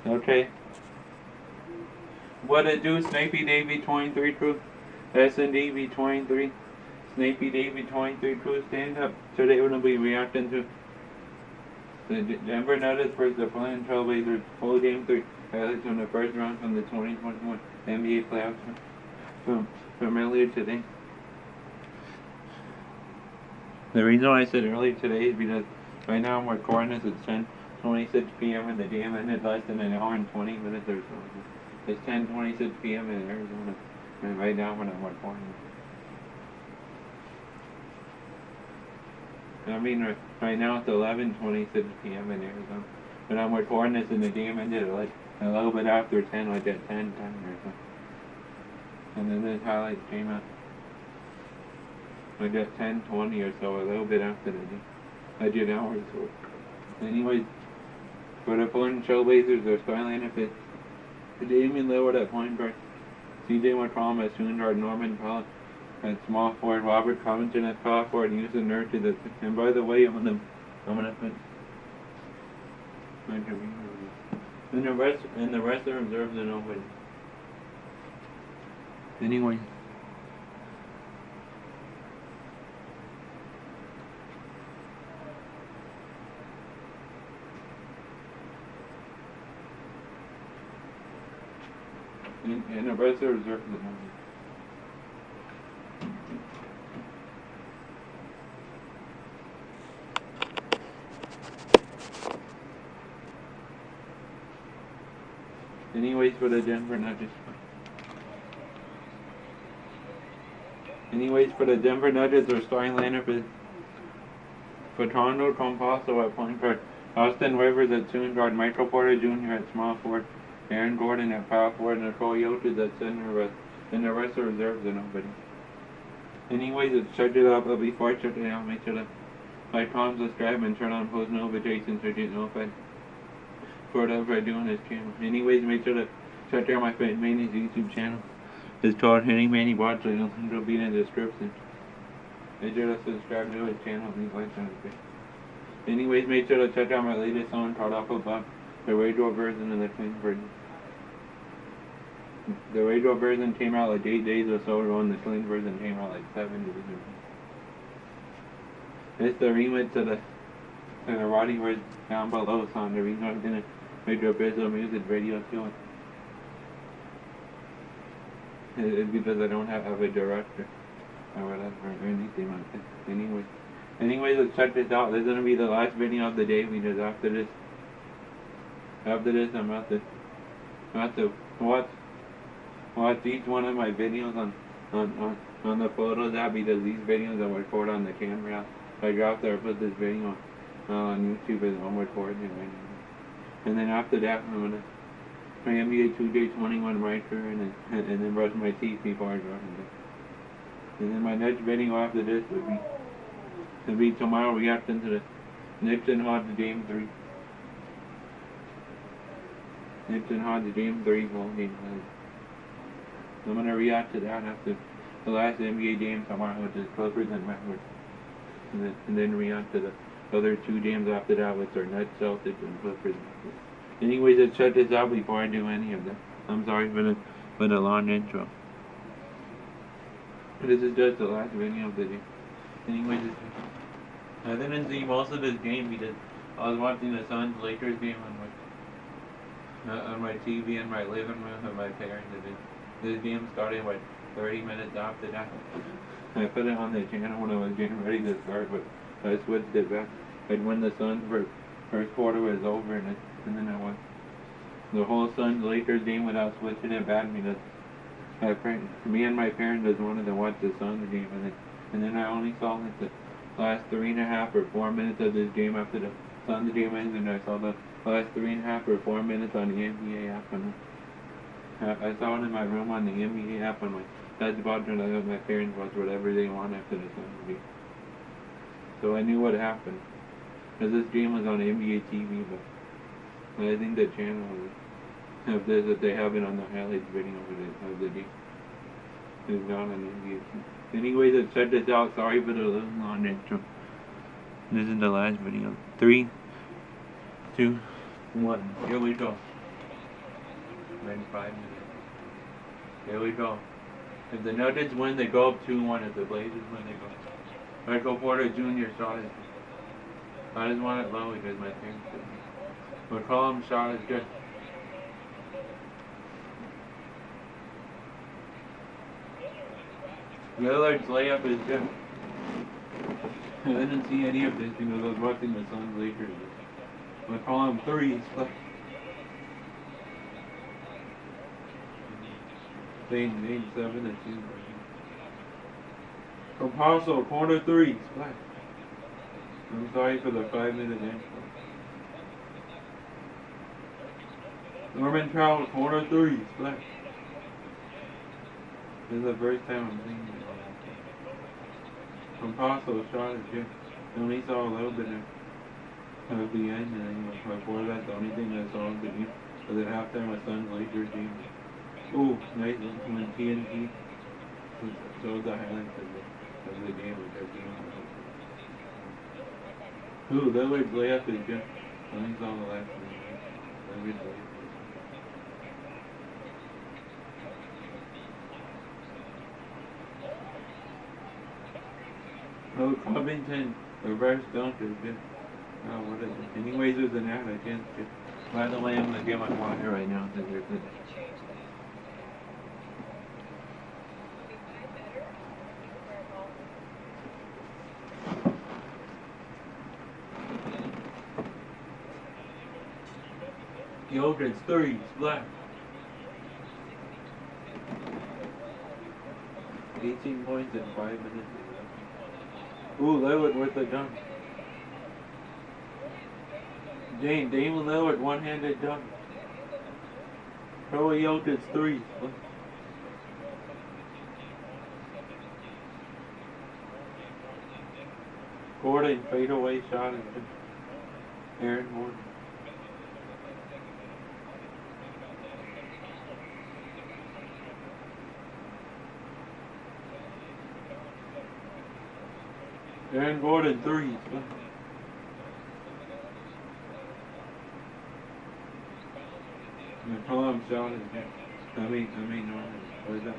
Okay. What it do, Snapey Davy 23 crew? S&D V23. Snapey Davy 23 crew, stand up. Today we're going to be reacting to the Denver Nuggets versus the Portland Trailblazers full game 3. Highlights from the first round from the 2021 NBA playoffs from earlier today. The reason why I said earlier today is because right now I'm recording this at 10:26 p.m. and the game ended less than an hour and 20 minutes or so. It's 10:26 p.m. in Arizona, and right now when I'm recording. I mean, right now it's 11:26 p.m. in Arizona, but I'm recording this and the game ended at like a little bit after 10, like at 10:10 or so. And then this highlights came out like at 10:20 or so, a little bit after the game. I did an hour or so. Anyways, for the Portland Trailblazers, their starting lineup is Damian Lillard at point guard, C.J. McCollum at shooting guard, Norman Powell at small forward, Robert Covington at power forward, and Houston Nurkic at. And by the way, I'm gonna put my computer. And the rest of the reserves are nobody. Anyway. And the rest of the reserves are nobody. Anyways, for the Denver Nuggets. Their starting lineup is Fernando Compasso at point guard, Austin Rivers at shooting guard, Michael Porter Jr. at small forward, Aaron Gordon at power forward, and Nicole Jokic at center, and the rest of the reserves are nobody. Anyways, let's check it out, but before I check it out, make sure to like, comment, subscribe, and turn on post notifications so you get notified for whatever I do on this channel. Anyways, make sure to check out my main YouTube channel. It's called Henny Manny Watch, so it'll be in the description. Make sure to subscribe to his channel and leave likes on it. Anyways, make sure to check out my latest song called Up Above, the radio version and the clean version. The radio version came out like 8 days or so ago, and the clean version came out like 7 days ago. It's the remix to the Roddy Rich Down Below song. The reason I didn't make a visual music video to it is because I don't have a director or whatever or anything like that. Anyways, let's check this out. This is gonna be the last video of the day because after this I'm about to watch each one of my videos on the Photos app because these videos I record on the camera. So I go out there and put this video on YouTube and I'm recording it right now. And then after that I'm gonna my NBA 2K21 writer and then brush my teeth before I go to bed. And then my next video after this would be tomorrow reacting to the Knicks and Hawks Game 3. Knicks and Hawks Game 3 ball game. I'm gonna react to that after the last NBA game tomorrow, which is Clippers and Mavericks. And then react to the other 2 games after that, which are Nets, Celtics, and Clippers. Anyways, let's check this out before I do any of them. I'm sorry for the long intro. This is just the last video of the day. Anyways, I didn't see most of this game because I was watching the Suns Lakers game on my TV in my living room with my parents. This game started like 30 minutes after that. I put it on the channel when I was getting ready to start, but I switched it back. And when the Suns first quarter was over, and then I watched the whole Suns Lakers game without switching it back because me and my parents just wanted to watch the Suns game, and then I only saw like the last 3.5 or 4 minutes of this game after the Suns game ended, and I saw the last 3.5 or 4 minutes on the NBA app, and I saw it in my room on the NBA app on my dad's bedroom. I let my parents watch whatever they want after the Suns game. So I knew what happened. Because this game was on NBA TV, but I think the channel that they have it on the highlights video of the game is not on NBA TV. Anyways, let's check this out. Sorry for the little long intro. This is the last video. 3, 2, 1. Here we go. in 5 minutes. Here we go. If the Nuggets win, they go up 2-1. If the Blazers win, they go. Michael Porter Jr. shot it. I just want it low because my thing's good. McCollum's shot is good. Lillard's layup is good. I didn't see any of this because I was watching the Suns Lakers. McCollum threes. Game 7-2. Compulso, corner three. Splash. I'm sorry for the 5-minute game. Norman Powell, corner three. Splash. This is the first time I'm seeing it. Compulso shot is good. I only saw a little bit of the end, and then before that, the only thing I saw of the game was at halftime a Suns Lakers game. Ooh, nice when TNT showed the highlights of the game. Ooh, Lillard's layup is good. I only saw the last one. Lillard's layup. Oh, Covington, reverse dunk is good. Oh, what is it? Anyways, there's an ad I can't skip. By the way, I'm going to get my water right now since you're good. Jokic's three, splash. 18 points in 5 minutes. Ooh, Lillard with the dunk. Damon Lillard, one-handed dunk. Throw a Jokic's three. Gordon, fadeaway shot. Aaron Gordon. Aaron Gordon, three. McCollum shot is good. Norman. What is that?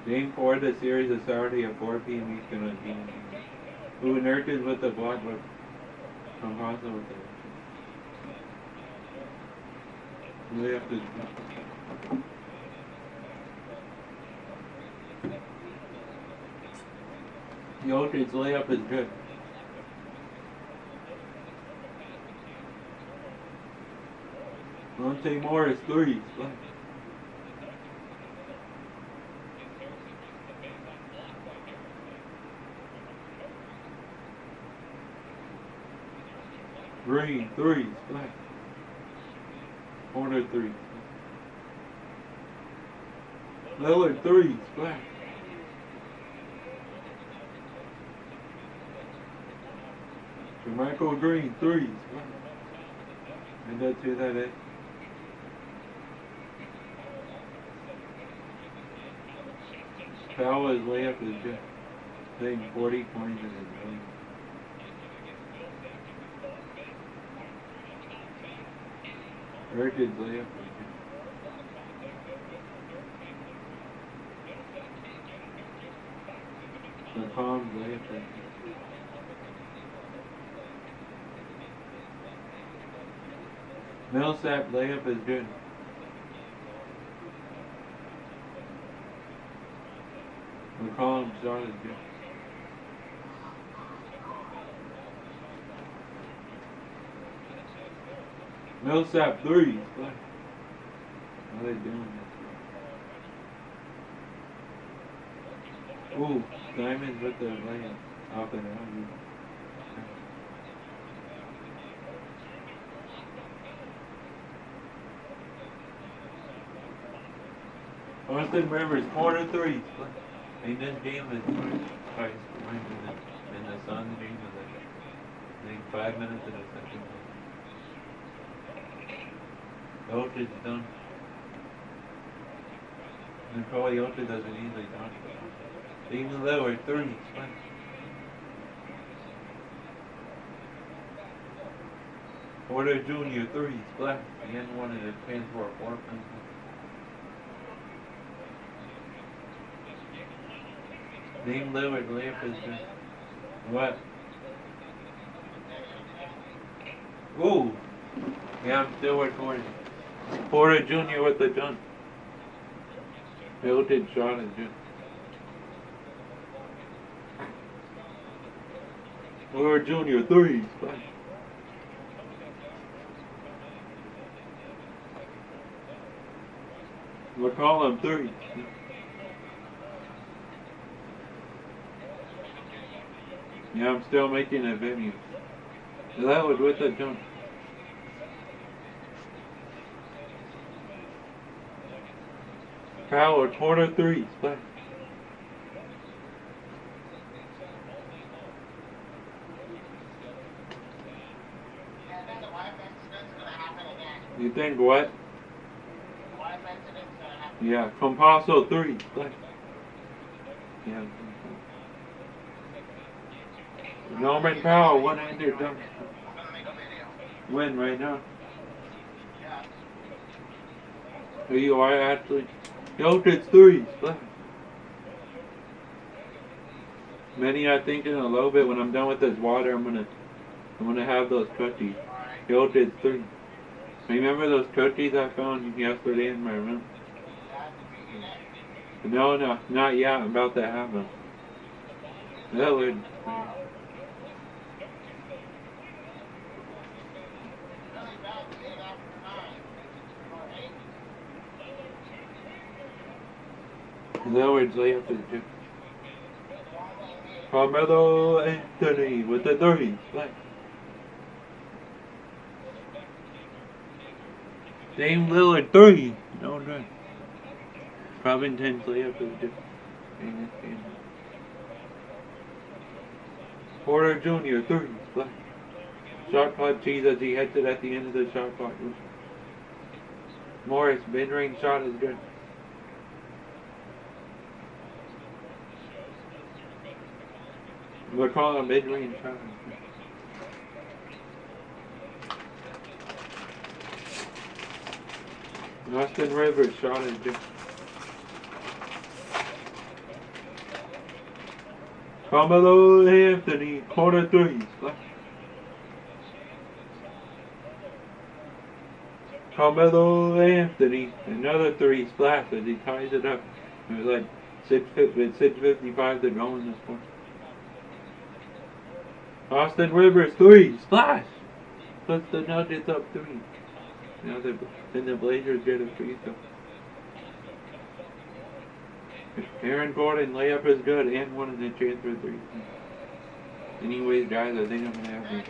Game 4 of the series is Saturday at 4 p.m. Eastern on TNT. Ooh, Nurkic with the block, but Compulso with the... Really have to... Jokic's layup is good. Monte Morris, three. Green, three. Splash. Corner three. Lillard, three. Splash. Michael Green, three. And that's who that is. Powell's layup is good. I think 40 points in his game. Nurkic's layup is good. McCollum's layup is good. Millsap layup is good. McCollum's shot is good. Millsap three. How are they doing this? Ooh, Diamonds with the layup. Off and out. Austin Rivers, corner three. In this game is twice in the Suns game is I think 5 minutes in the second half. Jokic done. And probably Jokic doesn't easily dunk. Even Lillard, three. Porter Jr. 3, splash. Again, one of the fans for a 4 point. Dame Lillard, layup is good. What? Ooh. Yeah, I'm still recording. Porter Jr. with the dunk. Hilton shot is good. Porter Jr. 3, splash. McCollum 3. Yeah, I'm still making a video. That was with the jump. Powell, Porter 3, splash. You think what? Yeah, Compasso 3, splash. Yeah. Norman Powell, one-handed dunk. Win right now. Are you alright, actually? Jokic 3, splash. Many I think in a little bit when I'm done with this water, I'm gonna have those cookies. Jokic 3. Remember those cookies I found yesterday in my room? No, not yet. I'm about to have them. That would. Lillard's layup is good. Carmelo Anthony with the 3. Splash. Dame Lillard 3. No good. Covington's layup is good. Porter Jr. 3. Splash. Shot clock cheese as he hits it at the end of the shot clock. Morris, mid-range shot is good. We'll call him mid-range shot. Austin Rivers shot is good. Carmelo Anthony, corner 3. Splash. Carmelo Anthony, another 3 splash as he ties it up. It was like 6:55 to go in this point. Austin Rivers 3 splash. Puts the Nuggets up 3. Now then the Blazers get a free throw. Aaron Gordon layup is good and one of the transfer 3. Anyways, guys, I think I'm gonna have this.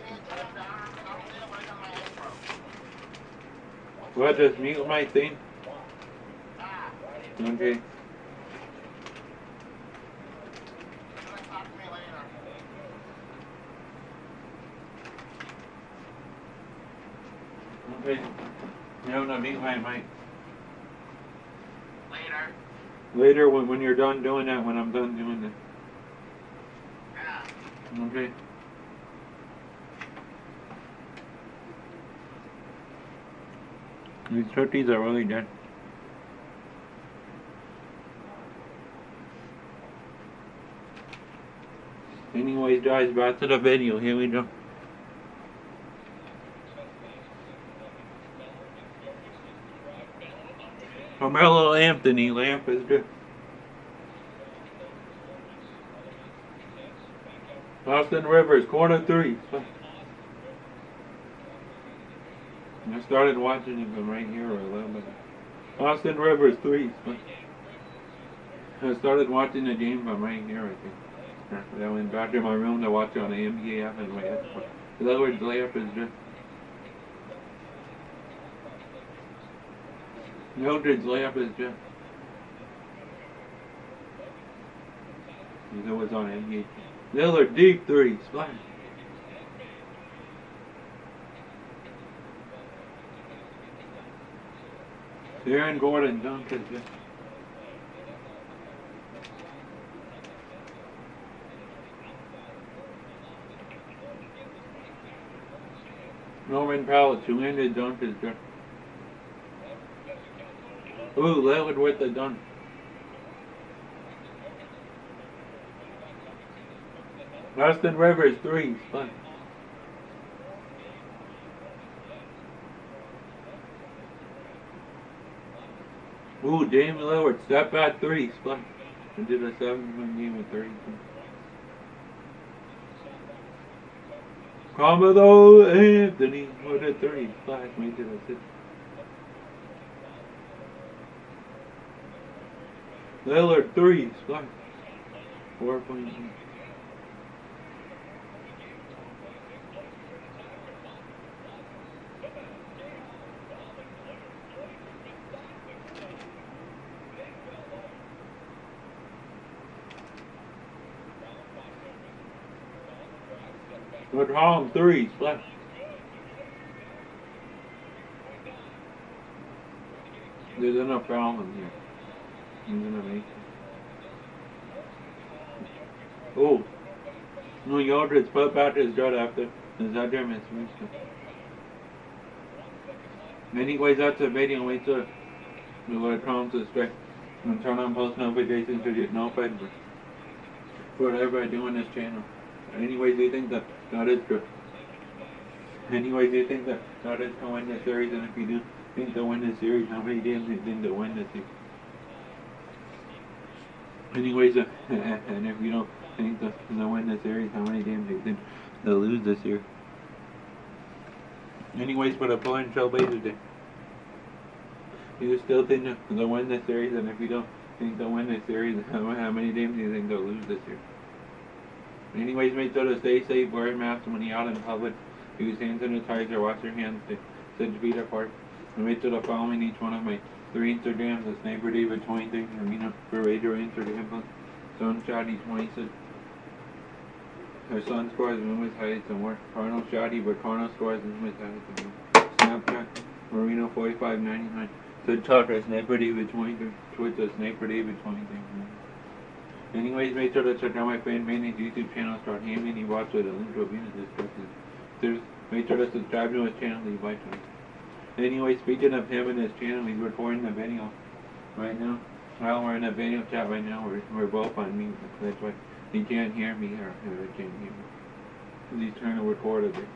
What, just mute my thing? Okay. Okay. No, mute my mic. Later when you're done doing that, when I'm done doing that. Okay. These turkeys are really dead. Anyways, guys, back to the video. Here we go. Carmelo Anthony, lamp is good. Austin Rivers, corner 3. I started watching it from right here or a little bit. Austin Rivers 3. I started watching the game from right here, I think. I went back to my room to watch it on the NBA app and my headphones. In other words, layup is good. Mildred's layup is good. That was on NBA. Lillard deep 3. Splash. Aaron Gordon dunk is good. Norman Powell, two-handed dunk is good. Ooh, Lillard with the dunk. Austin Rivers, three. Spun. Ooh, Damian Lillard, step back three. Spun. And did a 7-point game with 32. Commodore Anthony with a three. Splash, made it a 6. Lillard, three. Splash. 4-point game. Good home, three. Splash. There's enough foul in here. He's gonna make it. Oh. No, Yodrid's put back his gut after. Is that there, Miss Winston? Anyways, that's the video. Wait till the Lord comes to strike and turn on post notifications to get notified for whatever I do on this channel. Anyways, do you think that is good? Anyways, do you think that is going to win this series? And if you do think they'll win this series, how many games do you think they'll win this series? Anyways, and if you don't think they'll win this series, how many games do you think they'll lose this year? Anyways, for the point Trailblazers Day, do you still think they'll win this series? And if you don't think they'll win this series, how many games do you think they'll lose this year? Anyways, make sure to stay safe, wear a mask when you're out in public, use hand sanitizer, wash your hands to 6 feet apart, and make sure to follow me in each one of my 3 Instagrams, the Sniper David 23, Arena for Radio Instagram, Son Shotty 26. Her son scores movement highlights and more. Cardinal Shotty, but Cardinal scores movement highlights and more. Snapchat, Marino 4599. TikTok, Sniper David 23. Twitter, Sniper David 23. Anyways, make sure to check out my fan managed YouTube channel, Start Hammy, and watch with a link will be in the description. Make sure to subscribe to his channel, leave like on. Anyway, speaking of him and his channel, he's recording a video right now. Well, we're in a video chat right now. We're both on mute. That's why he can't hear me or I can't hear me. Because he's trying to record a bit.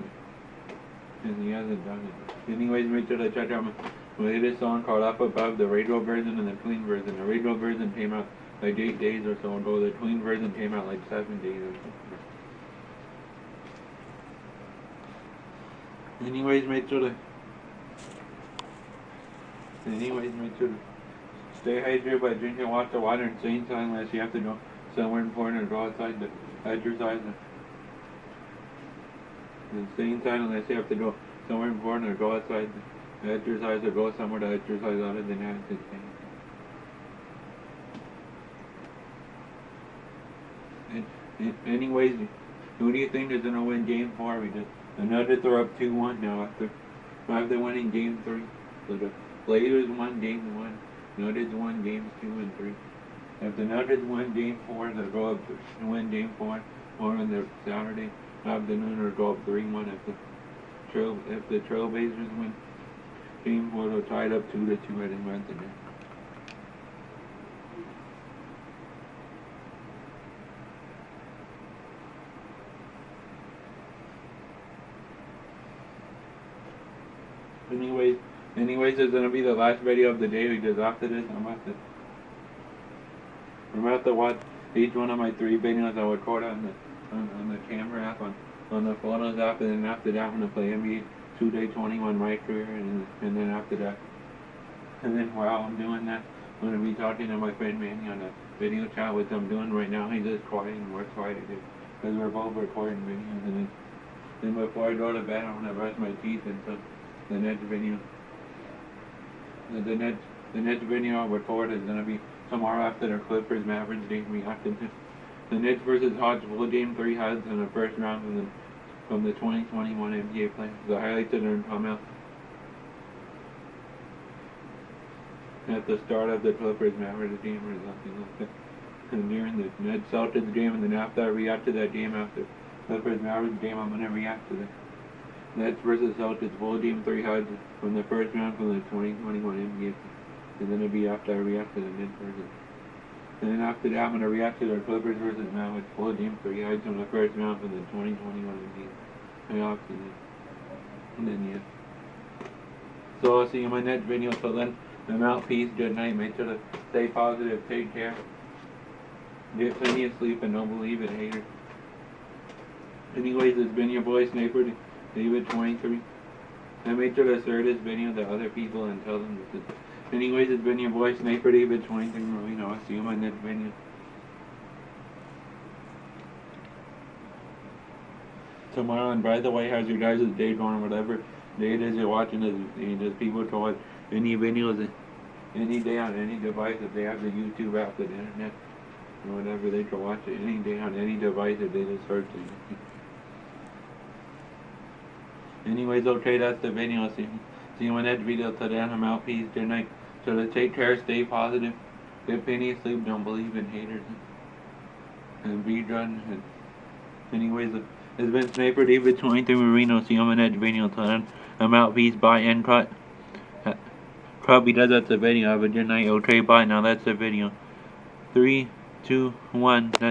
And he hasn't done it. Anyways, make sure to check out my latest song called Up Above, the radio version and the clean version. The radio version came out like 8 days or so ago. The clean version came out like 7 days or so. Anyways, make sure to stay hydrated by drinking lots of water and staying silent unless you have to go somewhere important or go outside to exercise. And staying silent unless you have to go somewhere important or go outside to exercise or go somewhere to exercise other than United States. Anyways, who do you think is going to win Game 4? The Nuggets are up 2-1 now after winning Game 3. So the Blazers won Game 1, Nuggets won Games 2 and 3. If the Nuggets win Game 4, they'll go up to win Game 4 on the Saturday afternoon, or go up 3-1. If the Trailblazers win Game 4, they'll tie it up 2-2 at the end. Anyways, it's gonna be the last video of the day because after this, I'm about to watch each one of my 3 videos I record on the camera app, on the photos app, and then after that, I'm gonna play NBA 2K21 my career, and then after that, and then while I'm doing that, I'm gonna be talking to my friend Manny on a video chat, which I'm doing right now. He's just quiet and we're quiet because we're both recording videos, and then before I go to bed, I'm gonna brush my teeth until the next video. The next video I'll record is gonna be tomorrow after the Clippers Mavericks game. Reacting to the Knicks versus Hawks full Game 3 highlights in the first round from the 2021 NBA playoffs. The highlights are gonna come out at the start of the Clippers Mavericks game or something like that. And during the Nets Celtics game, and then after I react to that game, after Clippers Mavericks game, I'm gonna react to that. Nets versus Celtics, full game 3 highs from the first round from the 2021 NBA. And then it'll be after I react to the Nets versus. And then after that, I'm going to react to the Clippers versus Mavericks, full game 3 highs from the first round from the 2021 NBA. And then, yeah. So I'll see you in my next video. Till then, I'm out. Peace. Good night. Make sure to stay positive. Take care. Get plenty of sleep and don't believe it, haters. Anyways, it's been your boy Sniper David 23. And make sure to share this video to other people and tell them this is. Anyways, it's been your boy Sniper David 23 Marino. I'll see you in my next video. Tomorrow, and by the way, how's your guys' day going, whatever day it is you're watching this, there's people to watch any videos any day on any device. If they have the YouTube app, the internet, or whatever, they can watch it any day on any device if they just search it. Anyways, okay, that's the video. See you in that video. Till then, I'm out. Peace. Good night. So to take care, stay positive, get plenty of sleep, don't believe in haters, and be done. And anyways, it's been Sniper David 23 Marino. See you in that video. Till then, I'm out. Peace. Bye. And cut. Probably that's the video. Have a good night. Okay, bye. Now that's the video. 3, 2, 1. That's